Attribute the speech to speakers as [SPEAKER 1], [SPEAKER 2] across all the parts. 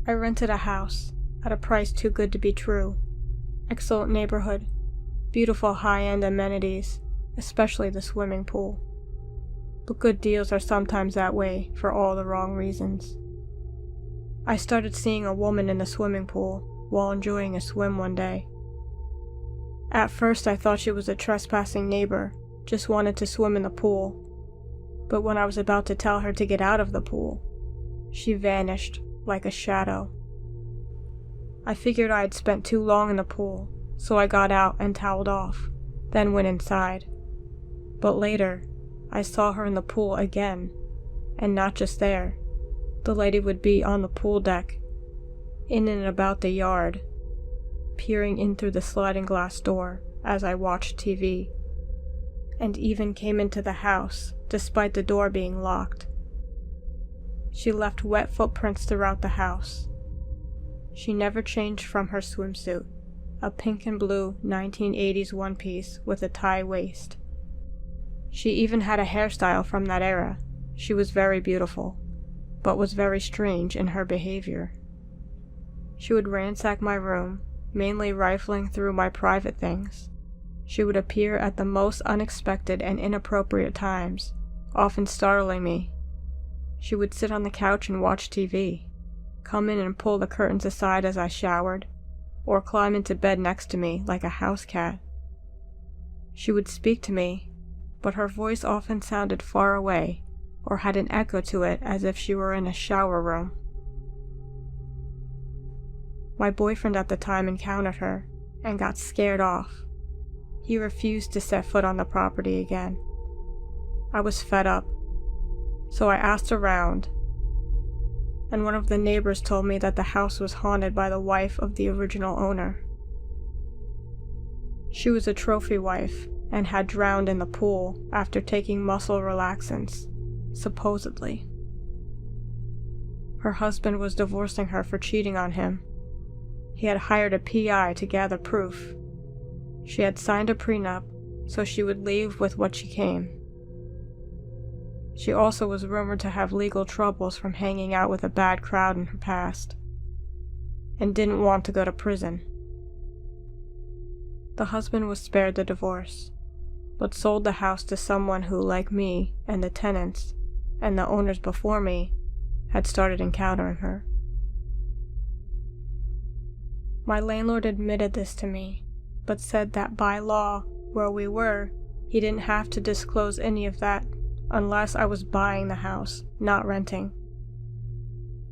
[SPEAKER 1] I rented a house, at a price too good to be true. Excellent neighborhood, beautiful high-end amenities, especially the swimming pool. But good deals are sometimes that way for all the wrong reasons. I started seeing a woman in the swimming pool while enjoying a swim one day. At first I thought she was a trespassing neighbor, just wanted to swim in the pool. But when I was about to tell her to get out of the pool, she vanished like a shadow. I figured I had spent too long in the pool, so I got out and toweled off, then went inside. But later, I saw her in the pool again, and not just there. The lady would be on the pool deck, in and about the yard, peering in through the sliding glass door as I watched TV, and even came into the house despite the door being locked. She left wet footprints throughout the house. She never changed from her swimsuit, a pink and blue 1980s one-piece with a tie waist. She even had a hairstyle from that era. She was very beautiful, but was very strange in her behavior. She would ransack my room, mainly rifling through my private things. She would appear at the most unexpected and inappropriate times, often startling me. She would sit on the couch and watch TV, come in and pull the curtains aside as I showered, or climb into bed next to me like a house cat. She would speak to me, but her voice often sounded far away, or had an echo to it as if she were in a shower room. My boyfriend at the time encountered her, and got scared off. He refused to set foot on the property again. I was fed up, so I asked around, and one of the neighbors told me that the house was haunted by the wife of the original owner. She was a trophy wife, and had drowned in the pool after taking muscle relaxants, supposedly. Her husband was divorcing her for cheating on him. He had hired a PI to gather proof. She had signed a prenup, so she would leave with what she came. She also was rumored to have legal troubles from hanging out with a bad crowd in her past, and didn't want to go to prison. The husband was spared the divorce, but sold the house to someone who, like me and the tenants, and the owners before me, had started encountering her. My landlord admitted this to me, but said that by law, where we were, he didn't have to disclose any of that unless I was buying the house, not renting.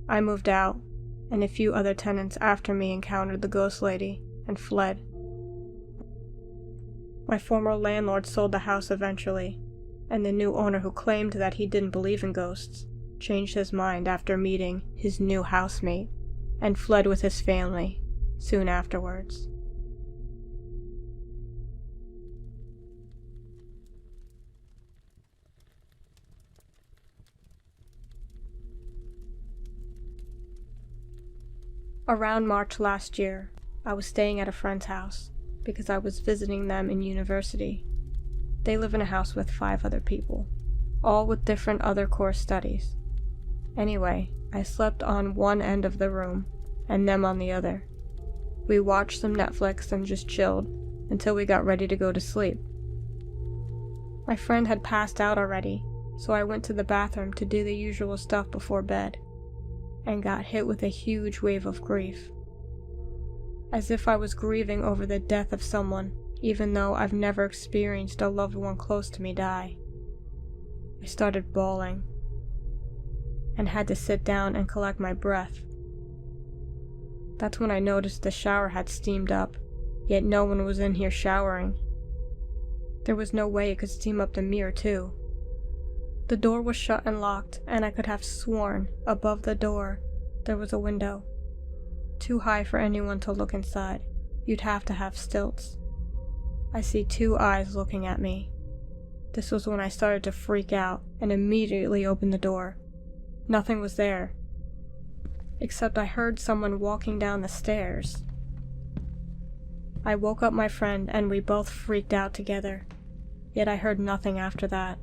[SPEAKER 1] I moved out, and a few other tenants after me encountered the ghost lady and fled. My former landlord sold the house eventually, and the new owner, who claimed that he didn't believe in ghosts, changed his mind after meeting his new housemate and fled with his family soon afterwards. Around March last year, I was staying at a friend's house because I was visiting them in university. They live in a house with 5 other people, all with different other course studies. Anyway, I slept on one end of the room and them on the other. We watched some Netflix and just chilled until we got ready to go to sleep. My friend had passed out already, so I went to the bathroom to do the usual stuff before bed, and got hit with a huge wave of grief. As if I was grieving over the death of someone, even though I've never experienced a loved one close to me die. I started bawling, and had to sit down and collect my breath. That's when I noticed the shower had steamed up, yet no one was in here showering. There was no way it could steam up the mirror too. The door was shut and locked, and I could have sworn above the door there was a window. Too high for anyone to look inside. You'd have to have stilts. I see 2 eyes looking at me. This was when I started to freak out and immediately opened the door. Nothing was there, except I heard someone walking down the stairs. I woke up my friend and we both freaked out together, yet I heard nothing after that.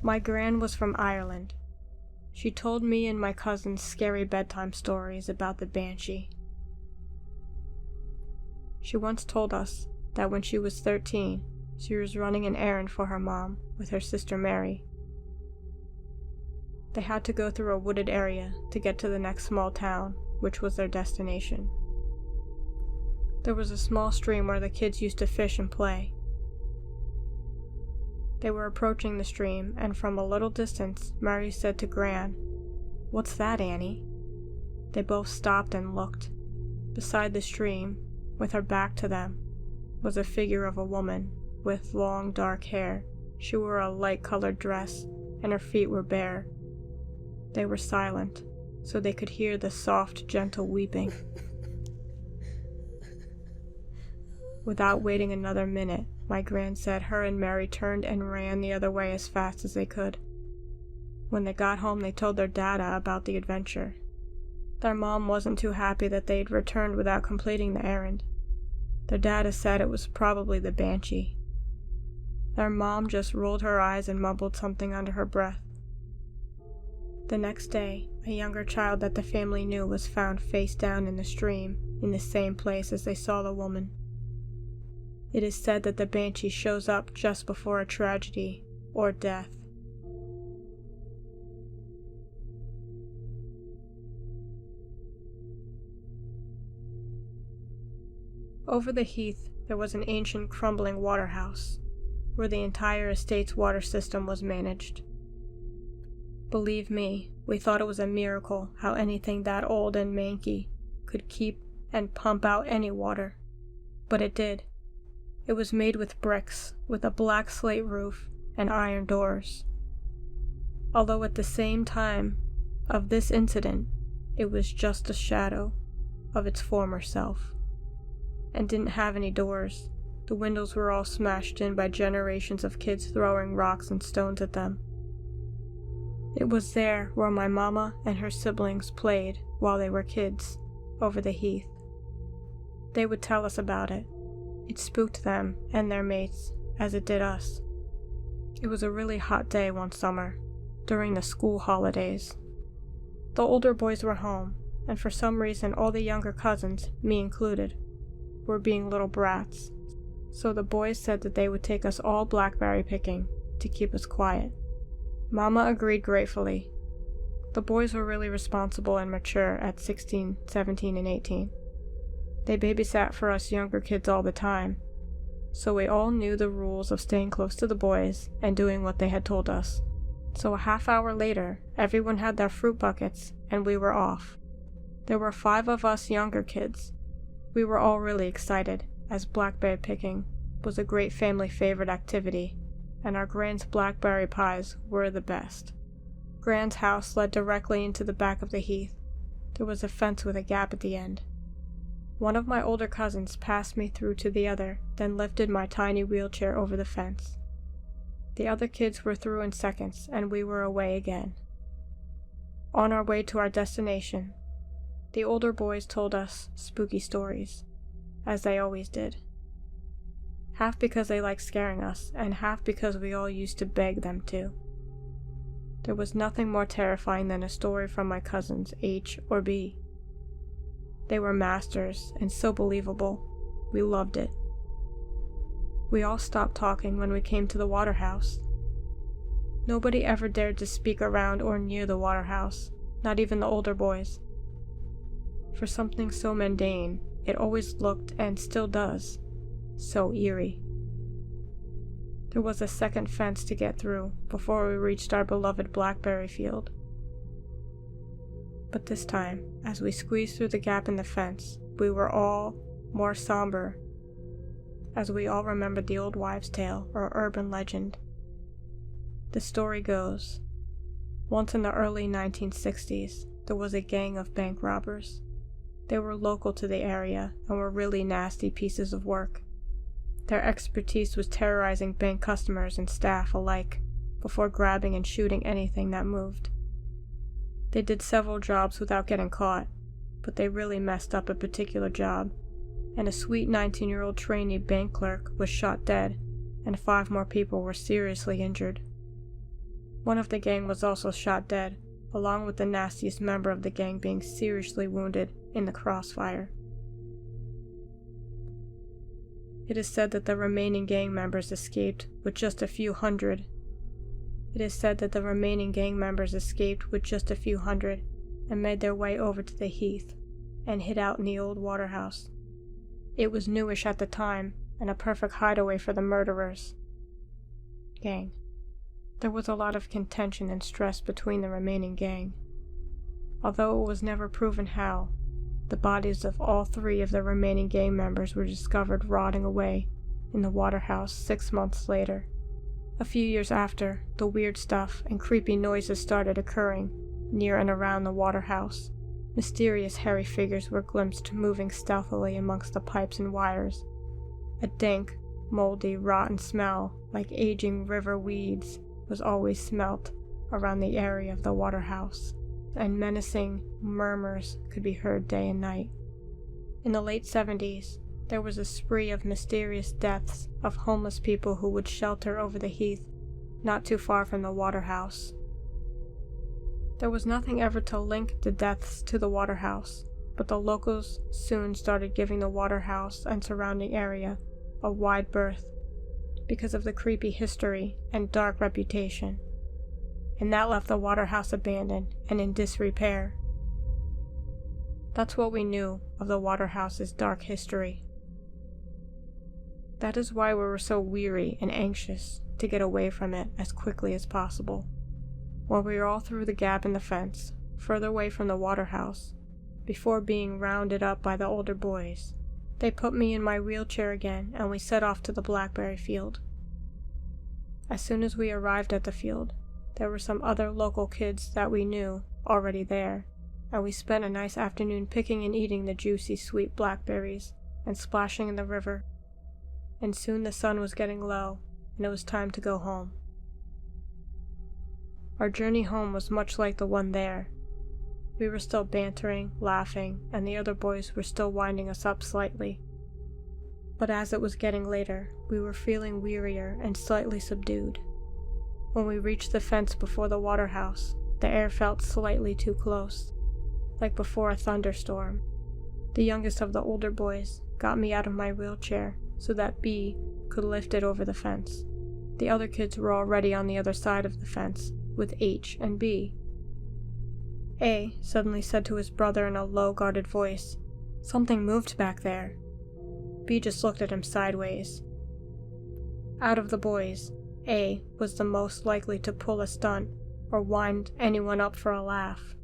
[SPEAKER 1] My gran was from Ireland. She told me and my cousins scary bedtime stories about the Banshee. She once told us that when she was 13, she was running an errand for her mom with her sister Mary. They had to go through a wooded area to get to the next small town, which was their destination. There was a small stream where the kids used to fish and play. They were approaching the stream, and from a little distance, Mary said to Gran, "What's that, Annie?" They both stopped and looked. Beside the stream, with her back to them, was a figure of a woman with long dark hair. She wore a light-colored dress, and her feet were bare. They were silent, so they could hear the soft, gentle weeping. Without waiting another minute, my gran said her and Mary turned and ran the other way as fast as they could. When they got home, they told their dada about the adventure. Their mom wasn't too happy that they'd returned without completing the errand. Their dada said it was probably the Banshee. Their mom just rolled her eyes and mumbled something under her breath. The next day, a younger child that the family knew was found face down in the stream, in the same place as they saw the woman. It is said that the Banshee shows up just before a tragedy or death. Over the heath, there was an ancient crumbling waterhouse, where the entire estate's water system was managed. Believe me, we thought it was a miracle how anything that old and manky could keep and pump out any water. But it did. It was made with bricks, with a black slate roof and iron doors. Although at the same time of this incident, it was just a shadow of its former self, and didn't have any doors. The windows were all smashed in by generations of kids throwing rocks and stones at them. It was there where my mama and her siblings played while they were kids, over the heath. They would tell us about it. It spooked them and their mates, as it did us. It was a really hot day one summer, during the school holidays. The older boys were home, and for some reason all the younger cousins, me included, were being little brats. So the boys said that they would take us all blackberry picking to keep us quiet. Mama agreed gratefully. The boys were really responsible and mature at 16, 17, and 18. They babysat for us younger kids all the time, so we all knew the rules of staying close to the boys and doing what they had told us. So a half hour later, everyone had their fruit buckets and we were off. There were 5 of us younger kids. We were all really excited, as blackberry picking was a great family favorite activity, and our Gran's blackberry pies were the best. Gran's house led directly into the back of the heath. There was a fence with a gap at the end. One of my older cousins passed me through to the other, then lifted my tiny wheelchair over the fence. The other kids were through in seconds, and we were away again. On our way to our destination, the older boys told us spooky stories, as they always did. Half because they liked scaring us, and half because we all used to beg them to. There was nothing more terrifying than a story from my cousins H or B. They were masters, and so believable. We loved it. We all stopped talking when we came to the waterhouse. Nobody ever dared to speak around or near the waterhouse, not even the older boys. For something so mundane, it always looked, and still does, so eerie. There was a second fence to get through before we reached our beloved blackberry field. But this time, as we squeezed through the gap in the fence, we were all more somber, as we all remembered the old wives' tale or urban legend. The story goes, once in the early 1960s, there was a gang of bank robbers. They were local to the area and were really nasty pieces of work. Their expertise was terrorizing bank customers and staff alike, before grabbing and shooting anything that moved. They did several jobs without getting caught, but they really messed up a particular job, and a sweet 19-year-old trainee bank clerk was shot dead, and 5 more people were seriously injured. One of the gang was also shot dead, along with the nastiest member of the gang being seriously wounded in the crossfire. It is said that the remaining gang members escaped with just a few hundred. And made their way over to the heath and hid out in the old waterhouse. It was newish at the time and a perfect hideaway for the murderers. Gang. There was a lot of contention and stress between the remaining gang. Although it was never proven how, the bodies of all 3 of the remaining gang members were discovered rotting away in the waterhouse 6 months later. A few years after, the weird stuff and creepy noises started occurring near and around the waterhouse. Mysterious hairy figures were glimpsed moving stealthily amongst the pipes and wires. A dank, moldy, rotten smell, like aging river weeds, was always smelt around the area of the waterhouse, and menacing murmurs could be heard day and night. In the late 70s, there was a spree of mysterious deaths of homeless people who would shelter over the heath, not too far from the waterhouse. There was nothing ever to link the deaths to the waterhouse, but the locals soon started giving the waterhouse and surrounding area a wide berth because of the creepy history and dark reputation, and that left the waterhouse abandoned and in disrepair. That's what we knew of the waterhouse's dark history. That is why we were so weary and anxious to get away from it as quickly as possible. When we were all through the gap in the fence, further away from the waterhouse, before being rounded up by the older boys, they put me in my wheelchair again and we set off to the blackberry field. As soon as we arrived at the field, there were some other local kids that we knew already there, and we spent a nice afternoon picking and eating the juicy sweet blackberries and splashing in the river. And soon the sun was getting low and it was time to go home. Our journey home was much like the one there. We were still bantering, laughing, and the other boys were still winding us up slightly. But as it was getting later, we were feeling wearier and slightly subdued. When we reached the fence before the waterhouse, the air felt slightly too close, like before a thunderstorm. The youngest of the older boys got me out of my wheelchair so that B could lift it over the fence. The other kids were already on the other side of the fence, with H and B. A suddenly said to his brother in a low, guarded voice, "Something moved back there." B just looked at him sideways. Out of the boys, A was the most likely to pull a stunt or wind anyone up for a laugh.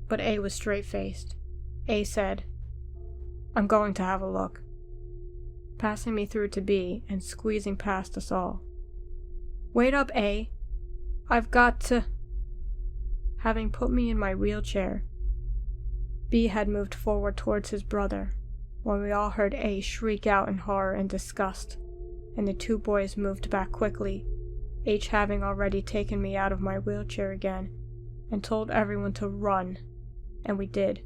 [SPEAKER 1] But A was straight-faced. A said, "I'm going to have a look," passing me through to B and squeezing past us all. "Wait up, A. I've got to..." Having put me in my wheelchair, B had moved forward towards his brother, when we all heard A shriek out in horror and disgust, and the 2 boys moved back quickly, H having already taken me out of my wheelchair again, and told everyone to run, and we did.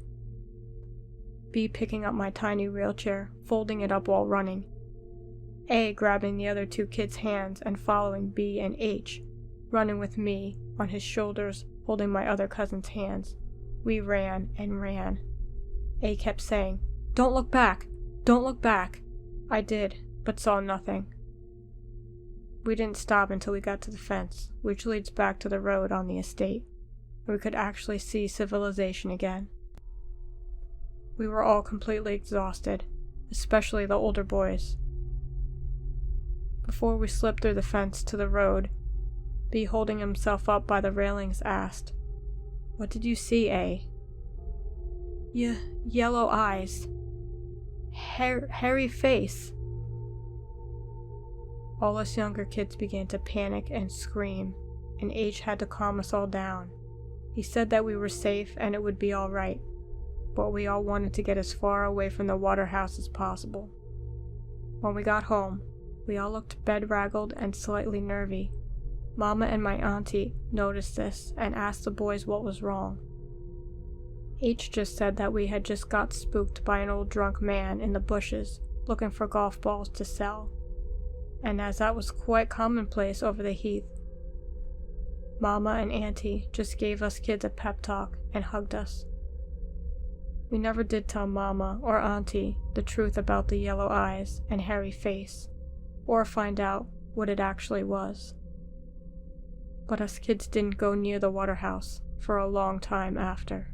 [SPEAKER 1] B picking up my tiny wheelchair, folding it up while running, A grabbing the other 2 kids' hands and following B and H, running with me on his shoulders, holding my other cousin's hands. We ran and ran. A kept saying, "Don't look back! Don't look back!" I did, but saw nothing. We didn't stop until we got to the fence, which leads back to the road on the estate, where we could actually see civilization again. We were all completely exhausted, especially the older boys. Before we slipped through the fence to the road, B, holding himself up by the railings, asked, "What did you see, A?" Yellow eyes. Hairy face." All us younger kids began to panic and scream, and H had to calm us all down. He said that we were safe and it would be all right, but we all wanted to get as far away from the waterhouse as possible. When we got home, we all looked bedraggled and slightly nervy. Mama and my auntie noticed this and asked the boys what was wrong. H just said that we had just got spooked by an old drunk man in the bushes looking for golf balls to sell, and as that was quite commonplace over the heath, Mama and Auntie just gave us kids a pep talk and hugged us. We never did tell Mama or Auntie the truth about the yellow eyes and hairy face, or find out what it actually was. But us kids didn't go near the waterhouse for a long time after.